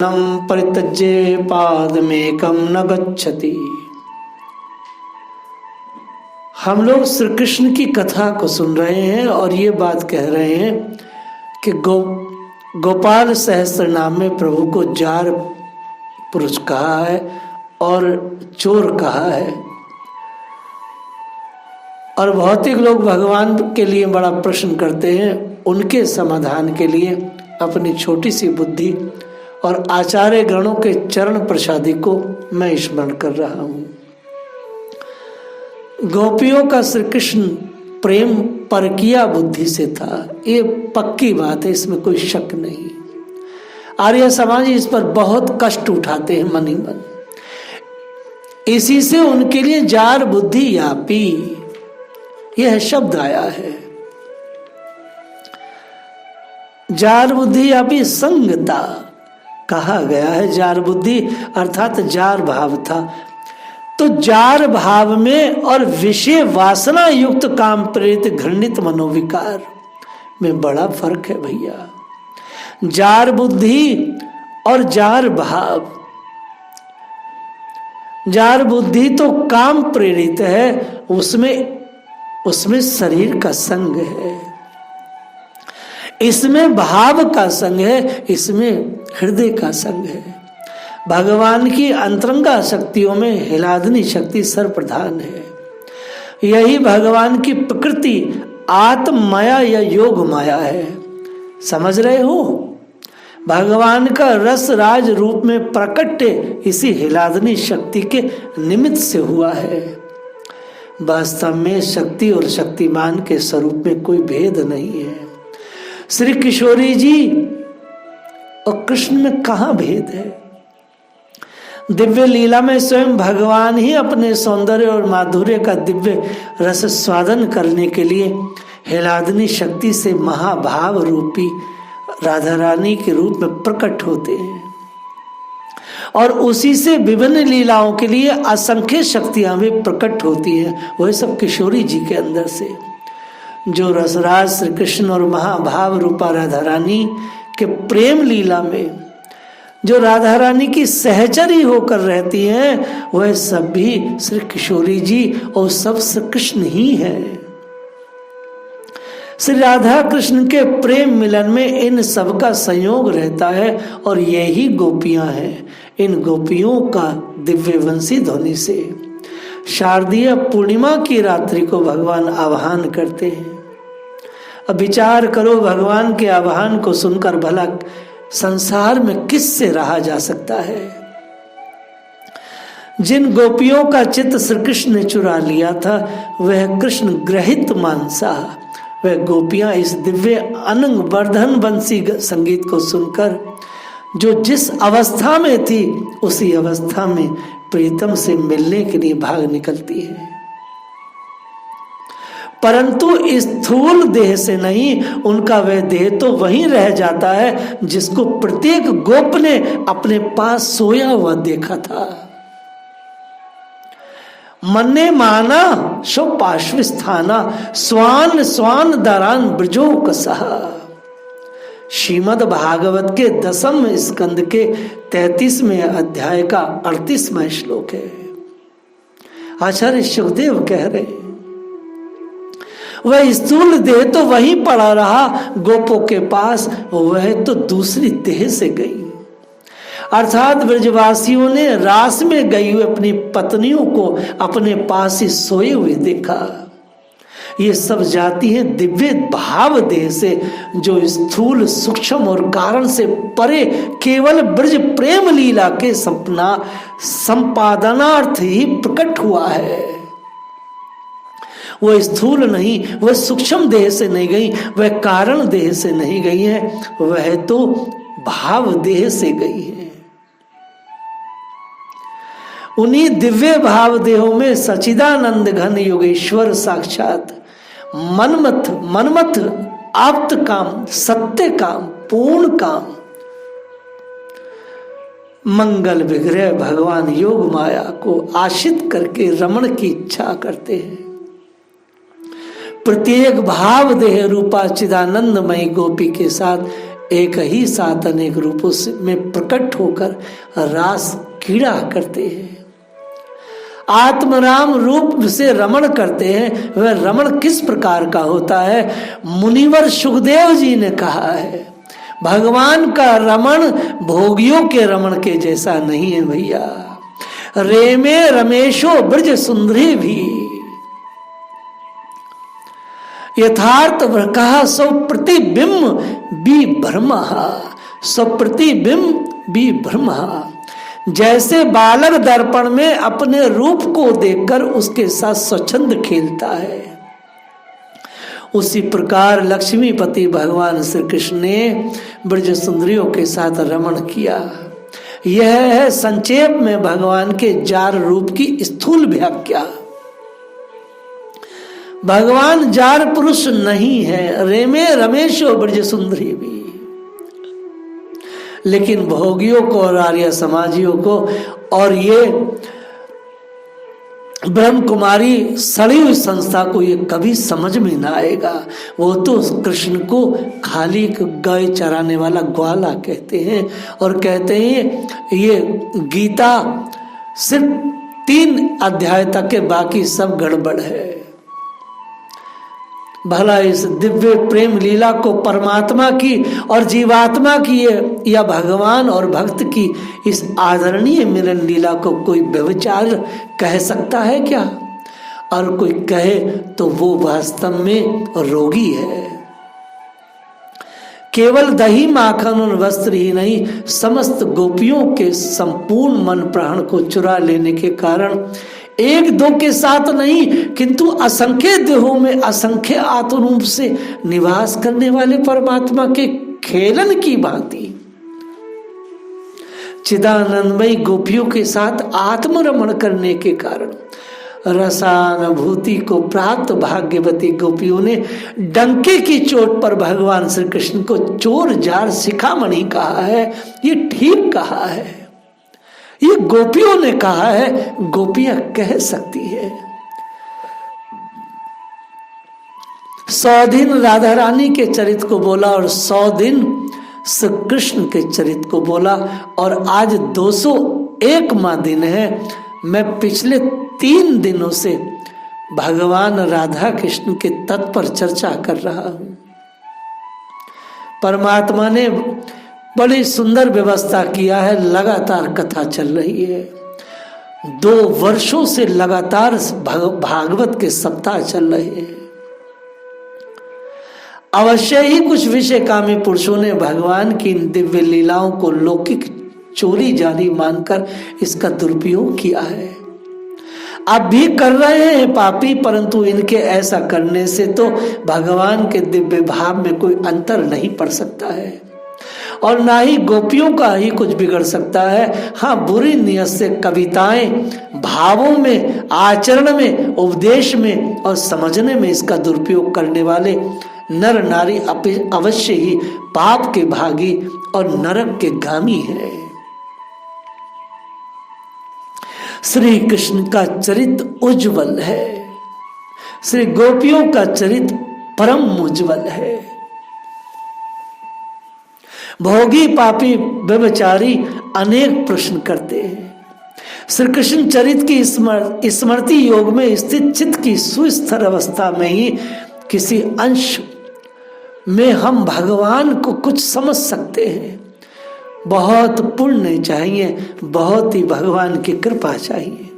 परित्यज्य पादमेकं न गच्छति। हम लोग श्री कृष्ण की कथा को सुन रहे हैं और ये बात कह रहे हैं कि गोपाल सहस्त्र नाम में प्रभु को जार पुरुष कहा है और चोर कहा है। और भौतिक लोग भगवान के लिए बड़ा प्रश्न करते हैं, उनके समाधान के लिए अपनी छोटी सी बुद्धि और आचार्य गणों के चरण प्रसादी को मैं स्मरण कर रहा हूँ। गोपियों का श्री कृष्ण प्रेम परकिया बुद्धि से था, ये पक्की बात है, इसमें कोई शक नहीं। आर्य समाज इस पर बहुत कष्ट उठाते हैं मन ही मन। इसी से उनके लिए जार बुद्धि यापी यह शब्द आया है। जार बुद्धि यापी संगता कहा गया है। जार बुद्धि अर्थात जार भाव था। तो जार भाव में और विषय वासना युक्त काम प्रेरित घृणित मनोविकार में बड़ा फर्क है भैया। जार बुद्धि और जार भाव। जार बुद्धि तो काम प्रेरित है, उसमें शरीर का संग है, इसमें भाव का संग है, इसमें हृदय का संग है। भगवान की अंतरंगा शक्तियों में हिलादनी शक्ति सर्वप्रधान है। यही भगवान की प्रकृति आत्म माया या योग माया है। समझ रहे हो? भगवान का रस राज रूप में प्रकट्य इसी हिलादनी शक्ति के निमित्त से हुआ है। वास्तव में शक्ति और शक्तिमान के स्वरूप में कोई भेद नहीं है। श्री किशोरी जी और कृष्ण में कहाँ भेद है? दिव्य लीला में स्वयं भगवान ही अपने सौंदर्य और माधुर्य का दिव्य रस स्वादन करने के लिए हिलादनी शक्ति से महाभाव रूपी राधा रानी के रूप में प्रकट होते हैं और उसी से विभिन्न लीलाओं के लिए असंख्य शक्तियां भी प्रकट होती हैं। वह सब किशोरी जी के अंदर से जो रसराज श्री कृष्ण और महाभाव रूपा राधा रानी के प्रेम लीला में जो राधा रानी की सहचरी होकर रहती हैं, वह सब भी श्री किशोरी जी और सब श्री कृष्ण ही हैं। श्री राधा कृष्ण के प्रेम मिलन में इन सब का संयोग रहता है और यही गोपियां हैं। इन गोपियों का दिव्य वंशी ध्वनि से शारदीय पूर्णिमा की रात्रि को भगवान आह्वान करते हैं। अब विचार करो, भगवान के आह्वान को सुनकर भला संसार में किससे रहा जा सकता है? जिन गोपियों का चित्त श्री कृष्ण ने चुरा लिया था, वह कृष्ण ग्रहित मानसा, वह गोपियां इस दिव्य अनंग वर्धन बंसी संगीत को सुनकर जो जिस अवस्था में थी, उसी अवस्था में प्रीतम से मिलने के लिए भाग निकलती है। परंतु स्थूल देह से नहीं, उनका वह देह तो वहीं रह जाता है जिसको प्रत्येक गोप ने अपने पास सोया हुआ देखा था। मन्ने माना शो पार्श्वस्थाना स्वान स्वान दारान ब्रजो कसहा। श्रीमद् भागवत के 10वें स्कंद के 33वें अध्याय का 38वां श्लोक है। आचार्य सुखदेव कह रहे हैं, वह स्थूल देह तो वहीं पड़ा रहा गोपों के पास, वह तो दूसरी देह से गई। अर्थात ब्रजवासियों ने रास में गई हुई अपनी पत्नियों को अपने पास ही सोए हुए देखा। ये सब जाती है दिव्य भाव देह से, जो स्थूल सूक्ष्म और कारण से परे केवल ब्रज प्रेम लीला के सपना संपादनार्थ ही प्रकट हुआ है। वह स्थूल नहीं, वह सूक्ष्म देह से नहीं गई, वह कारण देह से नहीं गई है, वह तो भाव देह से गई है। उन्हीं दिव्य भाव देहों में सचिदानंद घन योगेश्वर साक्षात मनमथ आप्त काम, सत्य काम, पूर्ण काम, मंगल विग्रह भगवान योग माया को आश्रित करके रमण की इच्छा करते हैं। प्रत्येक भाव देह रूपा चिदानंदमयी गोपी के साथ एक ही साथ अनेक रूपों से में प्रकट होकर रास क्रीड़ा करते हैं। आत्मराम रूप से रमण करते हैं। वह रमण किस प्रकार का होता है? मुनिवर सुखदेव जी ने कहा है, भगवान का रमण भोगियों के रमण के जैसा नहीं है भैया। रेमे रमेशो ब्रज सुंदरी भी, यथार्थ कहा सौ प्रतिबिंब भी ब्रह्म, सौ प्रतिबिंब भी ब्रह्म। जैसे बालक दर्पण में अपने रूप को देखकर उसके साथ स्वच्छंद खेलता है, उसी प्रकार लक्ष्मीपति भगवान श्री कृष्ण ने ब्रज सुंदरियों के साथ रमण किया। यह है संक्षेप में भगवान के जार रूप की स्थूल व्याख्या। भगवान जार पुरुष नहीं है, रेमे रमेशो ब्रज सुंदरी भी, लेकिन भोगियों को और आर्य समाजियों को और ये ब्रह्म कुमारी सड़ी हुई संस्था को ये कभी समझ में ना आएगा। वो तो कृष्ण को खाली गाय चराने वाला ग्वाला कहते हैं और कहते हैं ये गीता सिर्फ 3 अध्याय तक के, बाकी सब गड़बड़ है। भला इस दिव्य प्रेम लीला को परमात्मा की और जीवात्मा की या भगवान और भक्त की इस आदरणीय मिलन लीला को कोई व्यभिचार कह सकता है क्या? और कोई कहे तो वो वास्तव में रोगी है। केवल दही माखन और वस्त्र ही नहीं, समस्त गोपियों के संपूर्ण मन प्राण को चुरा लेने के कारण एक दो के साथ नहीं किंतु असंख्य देहों में असंख्य आत्मरूप से निवास करने वाले परमात्मा के खेलन की भांति चिदानंदमयी गोपियों के साथ आत्मरमण करने के कारण रसानुभूति को प्राप्त भाग्यवती गोपियों ने डंके की चोट पर भगवान श्री कृष्ण को चोर जार शिखामणि कहा है। ये ठीक कहा है, ये गोपियों ने कहा है, गोपियां कह सकती है। 100 दिन राधा रानी के चरित्र को बोला और 100 दिन श्री कृष्ण के चरित्र को बोला, और आज 201वां दिन है। मैं पिछले 3 दिनों से भगवान राधा कृष्ण के तत्व पर चर्चा कर रहा हूं। परमात्मा ने बड़ी सुंदर व्यवस्था किया है, लगातार कथा चल रही है। 2 वर्षों से लगातार भागवत के सप्ताह चल रहे हैं। अवश्य ही कुछ विषयकामी पुरुषों ने भगवान की इन दिव्य लीलाओं को लौकिक चोरी जारी मानकर इसका दुरुपयोग किया है। अब भी कर रहे हैं पापी, परंतु इनके ऐसा करने से तो भगवान के दिव्य भाव में कोई अंतर नहीं पड़ सकता है और ना ही गोपियों का ही कुछ बिगड़ सकता है। हाँ, बुरी नियत से कविताएं भावों में, आचरण में, उपदेश में और समझने में इसका दुरुपयोग करने वाले नर नारी अवश्य ही पाप के भागी और नरक के गामी है। श्री कृष्ण का चरित्र उज्जवल है, श्री गोपियों का चरित्र परम उज्जवल है। भोगी पापी व्यभिचारी अनेक प्रश्न करते हैं। श्री कृष्ण चरित्र की स्मृति योग में स्थित चित्त की सुस्थिर अवस्था में ही किसी अंश में हम भगवान को कुछ समझ सकते हैं। बहुत पुण्य चाहिए, बहुत ही भगवान की कृपा चाहिए।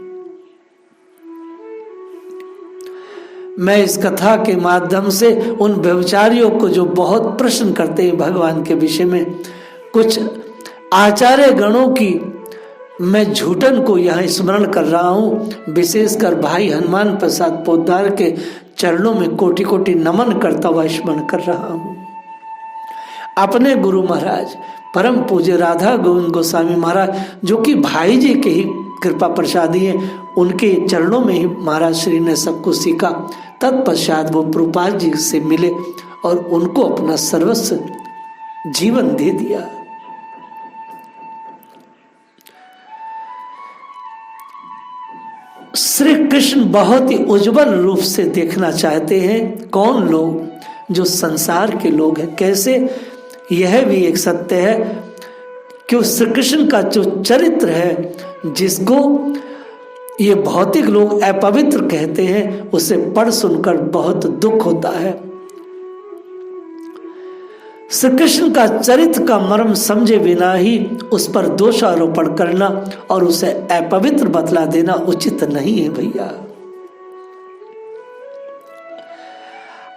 मैं इस कथा के माध्यम से उन व्यभिचारियों को जो बहुत प्रश्न करते हैं भगवान के विषय में, कुछ आचार्य गणों की मैं झूठन को यहाँ स्मरण कर रहा हूँ। विशेषकर भाई हनुमान प्रसाद पोद्दार के चरणों में कोटि कोटि नमन करता हुआ स्मरण कर रहा हूँ। अपने गुरु महाराज परम पूज्य राधा गोविंद गोस्वामी महाराज, जो कि भाई जी के ही कृपा प्रसादी हैं, उनके चरणों में ही महाराज श्री ने सब कुछ सीखा। तत्पश्चात वो प्रभुपाद जी से मिले और उनको अपना सर्वस्व जीवन दे दिया। श्री कृष्ण बहुत ही उज्जवल रूप से देखना चाहते हैं। कौन लोग? जो संसार के लोग हैं। कैसे? यह भी एक सत्य है कि उस श्री कृष्ण का जो चरित्र है, जिसको ये भौतिक लोग अपवित्र कहते हैं, उसे पढ़ सुनकर बहुत दुख होता है। श्री कृष्ण का चरित्र का मर्म समझे बिना ही उस पर दोषारोपण करना और उसे अपवित्र बतला देना उचित नहीं है भैया।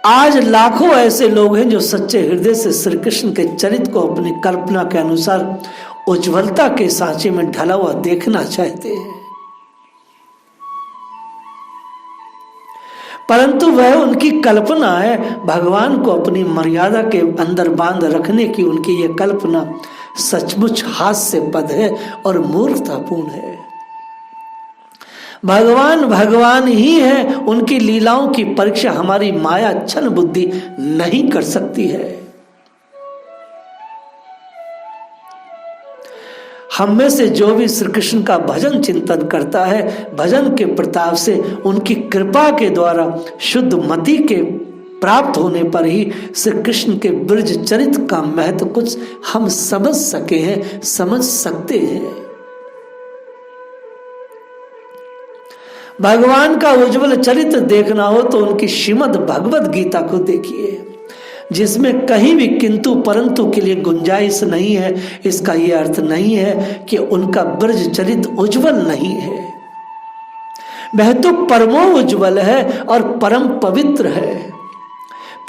आज लाखों ऐसे लोग हैं जो सच्चे हृदय से श्री कृष्ण के चरित्र को अपनी कल्पना के अनुसार उज्ज्वलता के सांचे में ढला हुआ देखना चाहते हैं, परंतु वह उनकी कल्पना है। भगवान को अपनी मर्यादा के अंदर बांध रखने की उनकी यह कल्पना सचमुच हास्यपद है और मूर्खतापूर्ण है। भगवान ही है, उनकी लीलाओं की परीक्षा हमारी माया छल बुद्धि नहीं कर सकती है। हम में से जो भी श्री कृष्ण का भजन चिंतन करता है, भजन के प्रताप से उनकी कृपा के द्वारा शुद्ध मति के प्राप्त होने पर ही श्री कृष्ण के ब्रज चरित्र का महत्व कुछ हम समझ सके हैं, समझ सकते हैं। भगवान का उज्जवल चरित्र देखना हो तो उनकी श्रीमद् भगवद गीता को देखिए, जिसमें कहीं भी किंतु परंतु के लिए गुंजाइश नहीं है। इसका यह अर्थ नहीं है कि उनका ब्रज चरित्र उज्जवल नहीं है, वह तो परमो उज्जवल है और परम पवित्र है,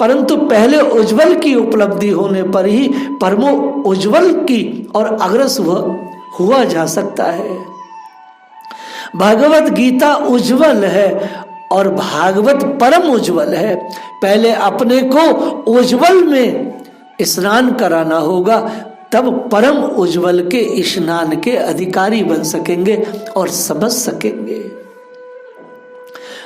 परंतु पहले उज्जवल की उपलब्धि होने पर ही परमो उज्जवल की और अग्रसर हुआ जा सकता है। भगवत गीता उज्जवल है और भागवत परम उज्जवल है। पहले अपने को उज्जवल में स्नान कराना होगा, तब परम उज्जवल के स्नान के अधिकारी बन सकेंगे और समझ सकेंगे।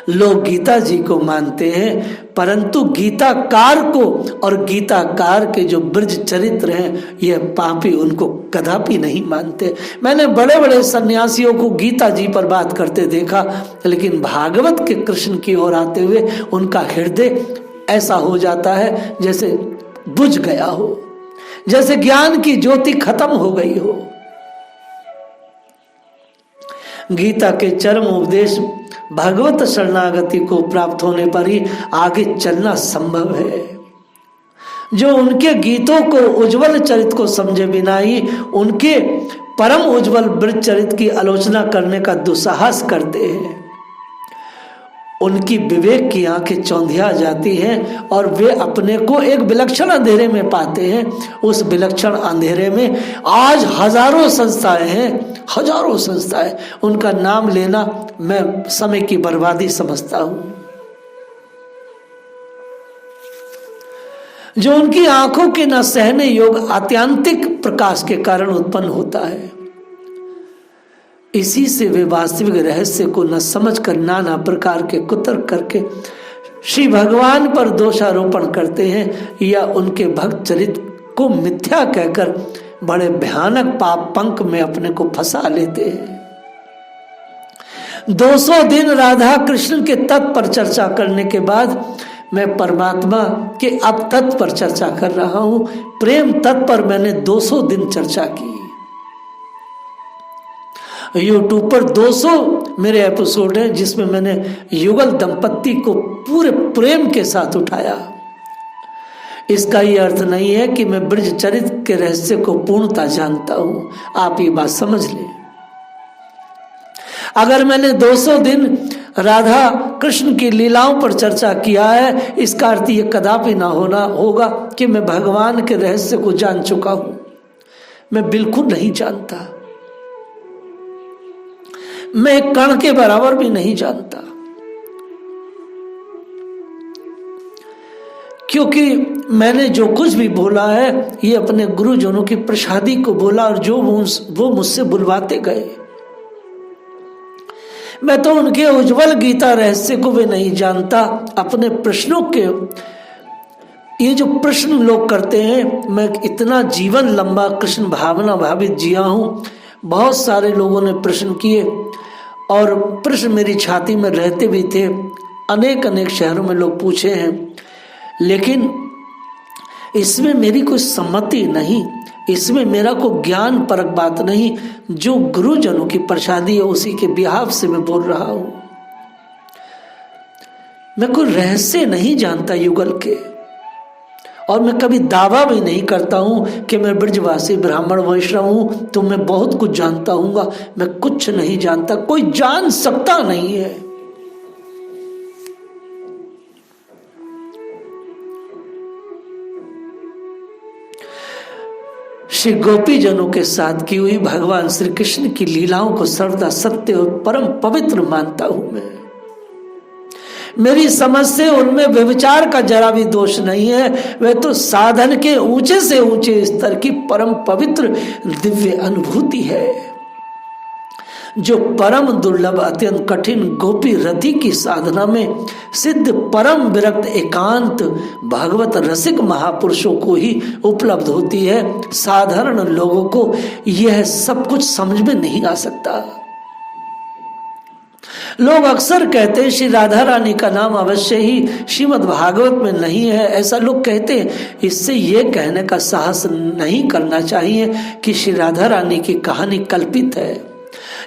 लोग गीता जी को मानते हैं, परंतु गीताकार को और गीताकार के जो ब्रज चरित्र हैं, यह पापी उनको कदापि नहीं मानते। मैंने बड़े बड़े सन्यासियों को गीता जी पर बात करते देखा, लेकिन भागवत के कृष्ण की ओर आते हुए उनका हृदय ऐसा हो जाता है जैसे बुझ गया हो, जैसे ज्ञान की ज्योति खत्म हो गई हो। गीता के चरम उपदेश भगवत शरणागति को प्राप्त होने पर ही आगे चलना संभव है। जो उनके गीतों को उज्जवल चरित्र को समझे बिना ही उनके परम उज्जवल ब्रज चरित्र की आलोचना करने का दुस्साहस करते हैं, उनकी विवेक की आंखें चौंधिया जाती हैं और वे अपने को एक विलक्षण अंधेरे में पाते हैं। उस विलक्षण अंधेरे में आज हजारों संस्थाएं हैं, हजारों संस्थाएं, उनका नाम लेना मैं समय की बर्बादी समझता हूं। जो उनकी आंखों के न सहने योग्य आत्यांतिक प्रकाश के कारण उत्पन्न होता है, इसी से वे वास्तविक रहस्य को न समझकर नाना प्रकार के कुतर्क करके श्री भगवान पर दोषारोपण करते हैं या उनके भक्त चरित्र को मिथ्या कहकर बड़े भयानक पाप पंख में अपने को फंसा लेते हैं। 200 दिन राधा कृष्ण के तत्व पर चर्चा करने के बाद मैं परमात्मा के अब तत्व पर चर्चा कर रहा हूं। प्रेम तत्व पर मैंने 200 दिन चर्चा की। यूट्यूब पर 200 मेरे एपिसोड हैं जिसमें मैंने युगल दंपत्ति को पूरे प्रेम के साथ उठाया। इसका यह अर्थ नहीं है कि मैं ब्रज चरित्र के रहस्य को पूर्णता जानता हूं, आप ये बात समझ लें। अगर मैंने 200 दिन राधा कृष्ण की लीलाओं पर चर्चा किया है, इसका अर्थ ये कदापि ना होना होगा कि मैं भगवान के रहस्य को जान चुका हूं। मैं बिल्कुल नहीं जानता, मैं कण के बराबर भी नहीं जानता, क्योंकि मैंने जो कुछ भी बोला है ये अपने गुरुजनों की प्रसादी को बोला और जो वो मुझसे बुलवाते गए। मैं तो उनके उज्जवल गीता रहस्य को भी नहीं जानता। अपने प्रश्नों के ये जो प्रश्न लोग करते हैं, मैं इतना जीवन लंबा कृष्ण भावना भावित जिया हूं। बहुत सारे लोगों ने प्रश्न किए और प्रश्न मेरी छाती में रहते भी थे। अनेक अनेक शहरों में लोग पूछे हैं, लेकिन इसमें मेरी कोई सम्मति नहीं, इसमें मेरा कोई ज्ञान परक बात नहीं। जो गुरुजनों की प्रसादी है उसी के बिहाफ से मैं बोल रहा हूं। मैं कोई रहस्य नहीं जानता युगल के, और मैं कभी दावा भी नहीं करता हूं कि मैं ब्रजवासी ब्राह्मण वैष्णव हूं तो मैं बहुत कुछ जानता हूंगा। मैं कुछ नहीं जानता, कोई जान सकता नहीं है। श्री गोपी जनों के साथ की हुई भगवान श्री कृष्ण की लीलाओं को सर्वदा सत्य और परम पवित्र मानता हूं मैं। मेरी समझ से उनमें व्यभिचार का जरा भी दोष नहीं है। वे तो साधन के ऊंचे से ऊंचे स्तर की परम पवित्र दिव्य अनुभूति है, जो परम दुर्लभ अत्यंत कठिन गोपी रति की साधना में सिद्ध परम विरक्त एकांत भगवत रसिक महापुरुषों को ही उपलब्ध होती है। साधारण लोगों को यह सब कुछ समझ में नहीं आ सकता। लोग अक्सर कहते हैं श्री राधा रानी का नाम अवश्य ही श्रीमद् भागवत में नहीं है, ऐसा लोग कहते हैं। इससे यह कहने का साहस नहीं करना चाहिए कि श्री राधा रानी की कहानी कल्पित है।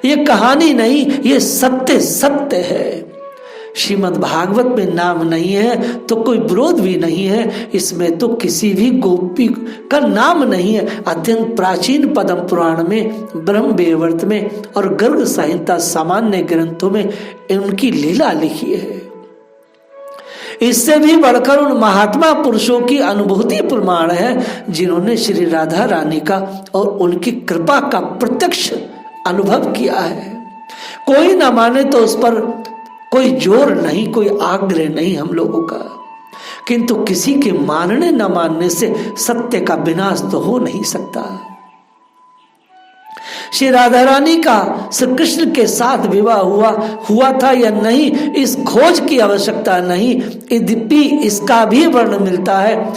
ये कहानी नहीं, ये सत्य सत्य है। श्रीमद् भागवत में नाम नहीं है तो कोई विरोध भी नहीं है, इसमें तो किसी भी गोपी का नाम नहीं है। अत्यंत प्राचीन पद्म पुराण में, ब्रह्म वैवर्त में और गर्ग संहिता सामान्य ग्रंथों में उनकी लीला लिखी है। इससे भी बढ़कर उन महात्मा पुरुषों की अनुभूति प्रमाण है जिन्होंने श्री राधा रानी का और उनकी कृपा का प्रत्यक्ष अनुभव किया है। कोई ना माने तो उस पर कोई जोर नहीं, कोई आग्रह नहीं हम लोगों का, किंतु किसी के मानने न मानने से सत्य का विनाश तो हो नहीं सकता। श्री राधा रानी का श्री कृष्ण के साथ विवाह हुआ था या नहीं, इस खोज की आवश्यकता नहीं। यद्यपि इसका भी वर्णन मिलता है।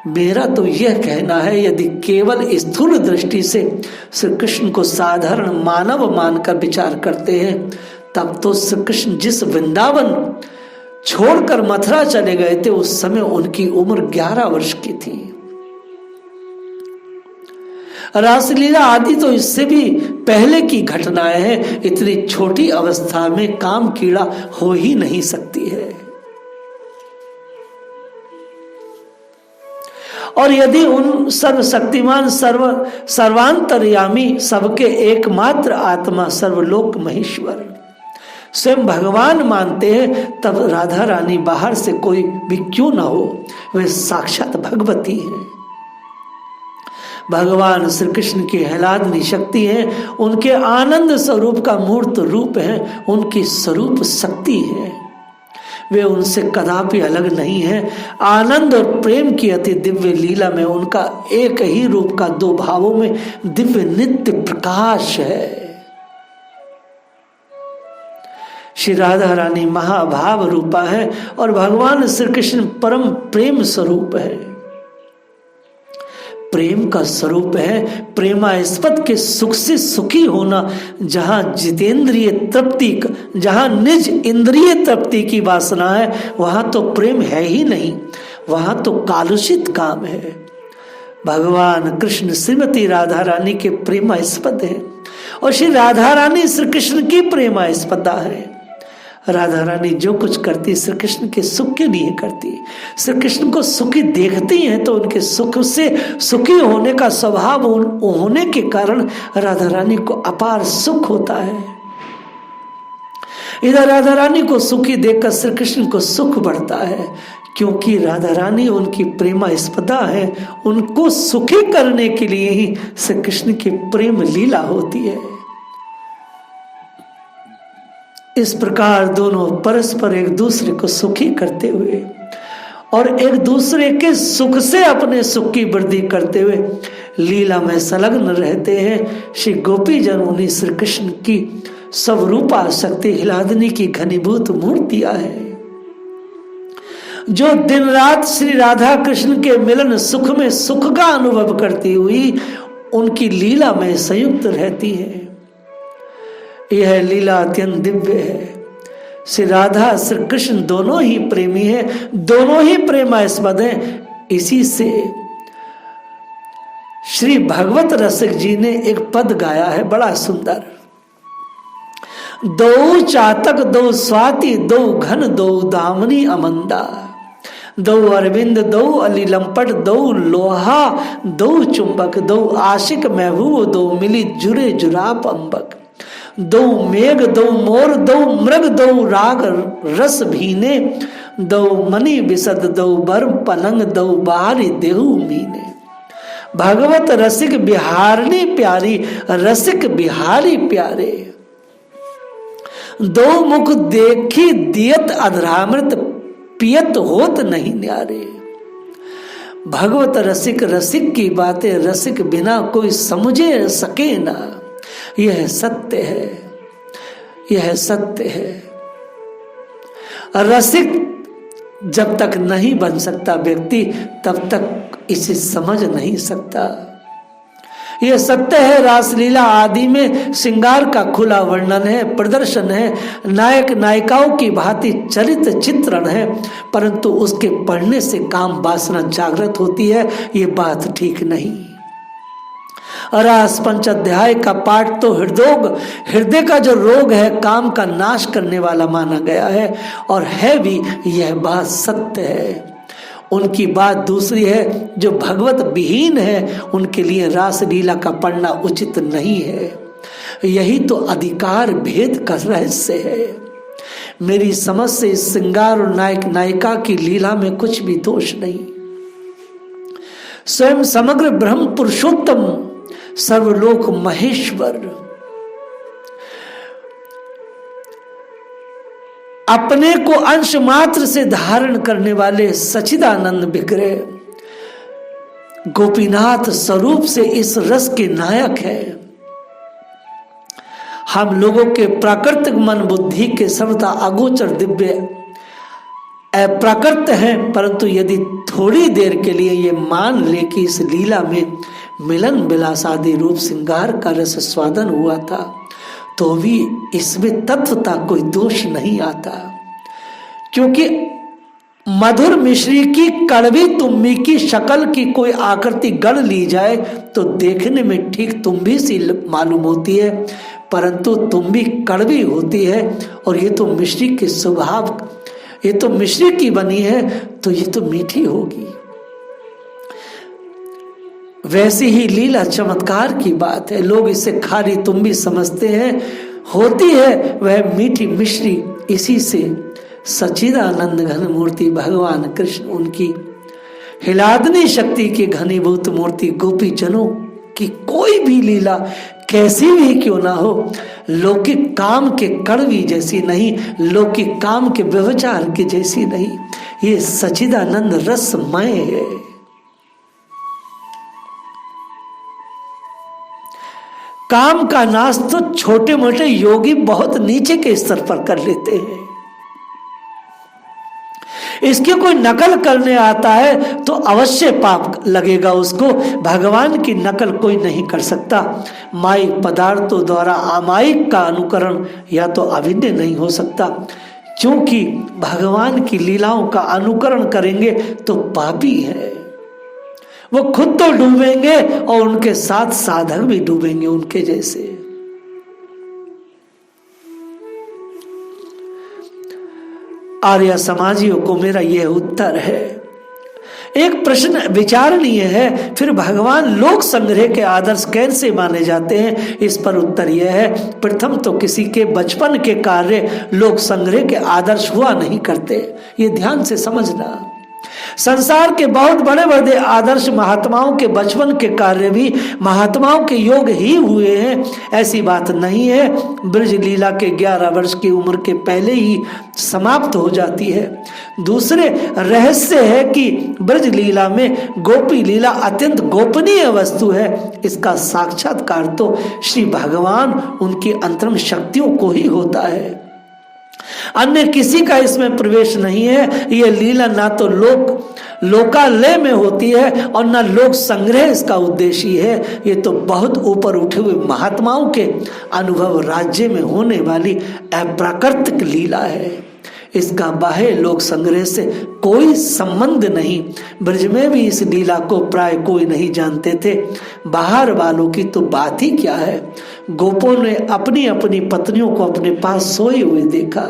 मेरा तो यह कहना है, यदि केवल स्थूल दृष्टि से श्री कृष्ण को साधारण मानव मानकर विचार करते हैं, तब तो श्री कृष्ण जिस वृंदावन छोड़कर मथुरा चले गए थे उस समय उनकी उम्र 11 वर्ष की थी। रासलीला आदि तो इससे भी पहले की घटनाएं हैं। इतनी छोटी अवस्था में काम कीड़ा हो ही नहीं सकती है। और यदि उन सर्वशक्तिमान सर्वांतर्यामी सबके एकमात्र आत्मा सर्वलोक महेश्वर स्वयं भगवान मानते हैं, तब राधा रानी बाहर से कोई भी क्यों ना हो, वे साक्षात भगवती हैं। भगवान श्री कृष्ण की आह्लादनी शक्ति है, उनके आनंद स्वरूप का मूर्त रूप है, उनकी स्वरूप शक्ति है। वे उनसे कदापि अलग नहीं है। आनंद और प्रेम की अति दिव्य लीला में उनका एक ही रूप का दो भावों में दिव्य नित्य प्रकाश है। श्री राधा रानी महाभाव रूपा है और भगवान श्री कृष्ण परम प्रेम स्वरूप है। प्रेम का स्वरूप है प्रेमास्पद के सुख से सुखी होना। जहां जितेंद्रिय तृप्ति, जहां निज इंद्रिय तृप्ति की वासना है, वहां तो प्रेम है ही नहीं, वहां तो कालुषित काम है। भगवान कृष्ण श्रीमती राधा रानी के प्रेमास्पद है और श्री राधा रानी श्री कृष्ण की प्रेमास्पदा है। राधा रानी जो कुछ करती श्री कृष्ण के सुख के लिए करती। श्री कृष्ण को सुखी देखती हैं तो उनके सुख से सुखी होने का स्वभाव होने के कारण राधा रानी को अपार सुख होता है। इधर राधा रानी को सुखी देखकर श्री कृष्ण को सुख बढ़ता है, क्योंकि राधा रानी उनकी प्रेमास्पदा है। उनको सुखी करने के लिए ही श्री कृष्ण की प्रेम लीला होती है। इस प्रकार दोनों परस्पर एक दूसरे को सुखी करते हुए और एक दूसरे के सुख से अपने सुख की वृद्धि करते हुए लीला में संलग्न रहते हैं। श्री गोपी जन उन्हीं श्री कृष्ण की स्वरूपा शक्ति हिलादनी की घनीभूत मूर्तियां हैं, जो दिन रात श्री राधा कृष्ण के मिलन सुख में सुख का अनुभव करती हुई उनकी लीला में संयुक्त रहती है। यह लीला अत्यंत दिव्य है। श्री राधा श्री कृष्ण दोनों ही प्रेमी हैं, दोनों ही प्रेमास्पद हैं। इसी से श्री भगवत रसिक जी ने एक पद गाया है बड़ा सुंदर। दो चातक दो स्वाति दो घन दो दामनी अमंदा, दो अरविंद दो अली लंपट दो लोहा दो चुंबक, दो आशिक महबूब दो मिली जुरे जुराप अंबक, दो मेघ दो मोर दो मृग दो राग रस भीने, दो मणि विशद दो बर पलंग दो बारी देहु मीने। भगवत रसिक बिहारनी प्यारी रसिक बिहारी प्यारे, दो मुख देखी दियत अधरामृत पियत होत नहीं न्यारे। भगवत रसिक रसिक की बातें रसिक बिना कोई समझे सके ना, यह सत्य है, यह सत्य है। रसिक जब तक नहीं बन सकता व्यक्ति तब तक इसे समझ नहीं सकता। यह सत्य है। रासलीला आदि में श्रृंगार का खुला वर्णन है, प्रदर्शन है, नायक नायिकाओं की भांति चरित्र चित्रण है, परंतु उसके पढ़ने से काम वासना जागृत होती है, ये बात ठीक नहीं। रास पंचाध्याय का पाठ तो हृदय का जो रोग है, काम का नाश करने वाला माना गया है, और है भी, यह बात सत्य है। उनकी बात दूसरी है, जो भगवत विहीन है उनके लिए रासलीला का पढ़ना उचित नहीं है। यही तो अधिकार भेद का रहस्य है। मेरी समझ से श्रृंगार और नायक नायिका की लीला में कुछ भी दोष नहीं। स्वयं समग्र ब्रह्म पुरुषोत्तम सर्वलोक महेश्वर अपने को अंश मात्र से धारण करने वाले सच्चिदानंद विग्रह गोपीनाथ स्वरूप से इस रस के नायक है। हम लोगों के प्राकृतिक मन बुद्धि के सर्वथा अगोचर दिव्य अप्राकृत हैं, परंतु यदि थोड़ी देर के लिए ये मान ले कि इस लीला में मिलन विलास आदि रूप श्रृंगार का रस स्वादन हुआ था, तो भी इसमें तत्वता कोई दोष नहीं आता। क्योंकि मधुर मिश्री की कड़वी तुम्बी की शक्ल की कोई आकृति गढ़ ली जाए तो देखने में ठीक तुम्बी सी मालूम होती है, परंतु तुम्बी कड़वी होती है, और ये तो मिश्री के स्वभाव, ये तो मिश्री की बनी है, तो ये तो मीठी होगी। वैसी ही लीला चमत्कार की बात है। लोग इसे खारी तुम्बी समझते हैं, होती है वह मीठी मिश्री। इसी से सच्चिदानंद घन मूर्ति भगवान कृष्ण, उनकी हिलादनी शक्ति की घनीभूत मूर्ति, गोपी जनों की कोई भी लीला कैसी भी क्यों ना हो, लौकिक काम के कड़वी जैसी नहीं, लौकिक काम के व्यभिचार की जैसी नहीं। ये सच्चिदानंद रसमय है। काम का नाश तो छोटे मोटे योगी बहुत नीचे के स्तर पर कर लेते हैं। इसकी कोई नकल करने आता है तो अवश्य पाप लगेगा उसको। भगवान की नकल कोई नहीं कर सकता। माइक पदार्थों द्वारा अमाइक का अनुकरण या तो अभिनय नहीं हो सकता, क्योंकि भगवान की लीलाओं का अनुकरण करेंगे तो पापी है। वो खुद तो डूबेंगे और उनके साथ साधक भी डूबेंगे उनके जैसे। आर्य समाजियों को मेरा यह उत्तर है। एक प्रश्न विचारणीय है, फिर भगवान लोक संग्रह के आदर्श कैसे माने जाते हैं, इस पर उत्तर यह है। प्रथम तो किसी के बचपन के कार्य लोक संग्रह के आदर्श हुआ नहीं करते, ये ध्यान से समझना। संसार के बहुत बड़े बड़े आदर्श महात्माओं के बचपन के कार्य भी महात्माओं के योग ही हुए हैं, ऐसी बात नहीं है। ब्रज लीला के 11 वर्ष की उम्र के पहले ही समाप्त हो जाती है। दूसरे रहस्य है कि ब्रज लीला में गोपी लीला अत्यंत गोपनीय वस्तु है। इसका साक्षात्कार तो श्री भगवान उनकी अंतरंग शक्तियों को ही होता है, अन्य किसी का इसमें प्रवेश नहीं है। यह लीला ना तो लोकालय में होती है और ना लोक संग्रह इसका उद्देश्य है। ये तो बहुत ऊपर उठे हुए महात्माओं के अनुभव राज्य में होने वाली अप्राकृतिक लीला है। इसका बाह्य लोक संग्रह से कोई संबंध नहीं। ब्रज में भी इस लीला को प्राय कोई नहीं जानते थे, बाहर वालों की तो बात ही क्या है। गोपों ने अपनी अपनी पत्नियों को अपने पास सोए हुए देखा।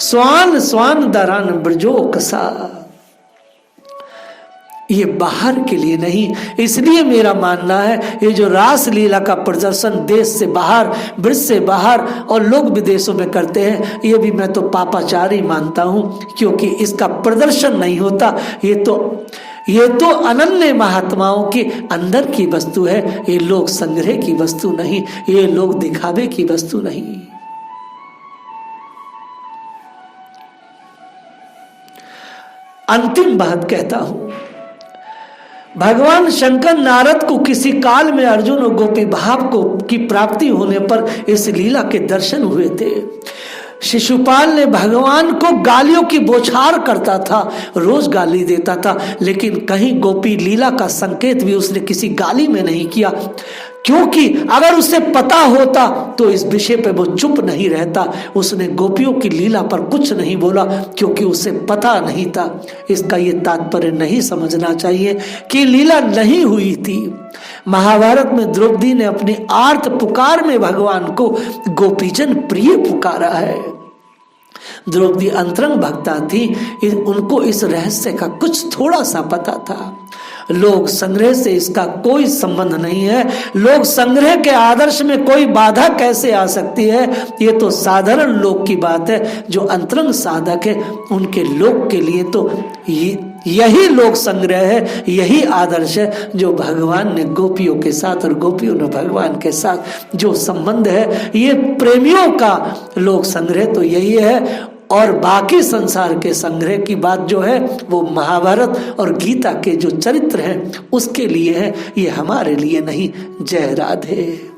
स्वान स्वान दरान ब्रजो कसा, ये बाहर के लिए नहीं। इसलिए मेरा मानना है ये जो रास लीला का प्रदर्शन देश से बाहर, ब्रज से बाहर और लोग विदेशों में करते हैं, ये भी मैं तो पापाचारी मानता हूँ, क्योंकि इसका प्रदर्शन नहीं होता। ये तो अनन्य महात्माओं के अंदर की वस्तु है, ये लोग संग्रह की वस्तु नहीं, ये लोग दिखावे की वस्तु नहीं। अंतिम बात कहता हूं, भगवान शंकर नारद को किसी काल में अर्जुन और गोपी भाव को की प्राप्ति होने पर इस लीला के दर्शन हुए थे। शिशुपाल ने भगवान को गालियों की बौछार करता था, रोज गाली देता था, लेकिन कहीं गोपी लीला का संकेत भी उसने किसी गाली में नहीं किया, क्योंकि अगर उसे पता होता तो इस विषय पर वो चुप नहीं रहता। उसने गोपियों की लीला पर कुछ नहीं बोला, क्योंकि उसे पता नहीं था। इसका ये तात्पर्य नहीं समझना चाहिए कि लीला नहीं हुई थी। महाभारत में द्रौपदी ने अपनी आर्त पुकार में भगवान को गोपीजन प्रिय पुकारा है। द्रौपदी अंतरंग भक्ता थी, उनको इस रहस्य का कुछ थोड़ा सा पता था। लोक संग्रह से इसका कोई संबंध नहीं है। लोक संग्रह के आदर्श में कोई बाधा कैसे आ सकती है? ये तो साधारण लोक की बात है। जो अंतरंग साधक है उनके लोक के लिए तो यही लोक संग्रह है, यही आदर्श है जो भगवान ने गोपियों के साथ और गोपियों ने भगवान के साथ जो संबंध है, ये प्रेमियों का लोक संग्रह तो यही है। और बाकी संसार के संग्रह की बात जो है वो महाभारत और गीता के जो चरित्र हैं उसके लिए है, ये हमारे लिए नहीं। जय राधे।